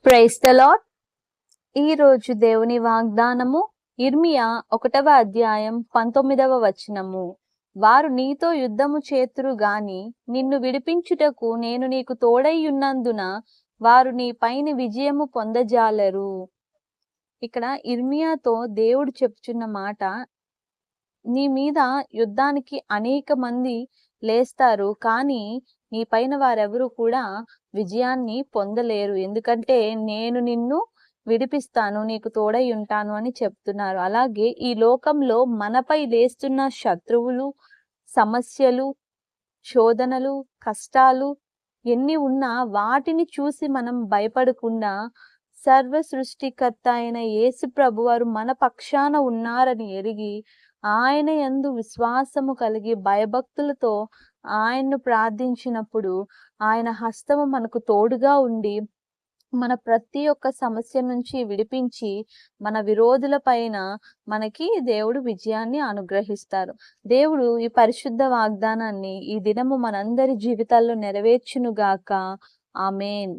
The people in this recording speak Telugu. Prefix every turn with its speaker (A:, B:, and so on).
A: Praise the lord. ఈ రోజు దేవుని వాగ్దానము ఇర్మియా 1వ అధ్యాయం 19వ వచనము. వారు నీతో యుద్ధము చేతురు గాని నిన్ను విడిపించుటకు నేను నీకు తోడైయున్నందున వారు నీ పైన విజయము పొందజాలరు. ఇక్కడ ఇర్మియాతో దేవుడు చెప్తున్న మాట, నీ మీద యుద్ధానికి అనేక మంది లేస్తారు, కానీ నీ పైన వారెవరు కూడా విజయాన్ని పొందలేరు. ఎందుకంటే నేను నిన్ను విడిపిస్తాను, నీకు తోడై ఉంటాను అని చెప్తున్నారు. అలాగే ఈ లోకంలో మనపై లేస్తున్న శత్రువులు, సమస్యలు, శోధనలు, కష్టాలు ఎన్ని ఉన్నా వాటిని చూసి మనం భయపడకుండా సర్వ సృష్టికర్త అయిన యేసు ప్రభువారు మన పక్షాన ఉన్నారని ఎరిగి ఆయన యందు విశ్వాసము కలిగి భయభక్తులతో ఆయన్ను ప్రార్థించినప్పుడు ఆయన హస్తము మనకు తోడుగా ఉండి మన ప్రతి ఒక్క సమస్య నుంచి విడిపించి మన విరోధుల పైన మనకి దేవుడు విజయాన్ని అనుగ్రహిస్తారు. దేవుడు ఈ పరిశుద్ధ వాగ్దానాన్ని ఈ దినము మనందరి జీవితాల్లో నెరవేర్చునుగాక. ఆమేన్.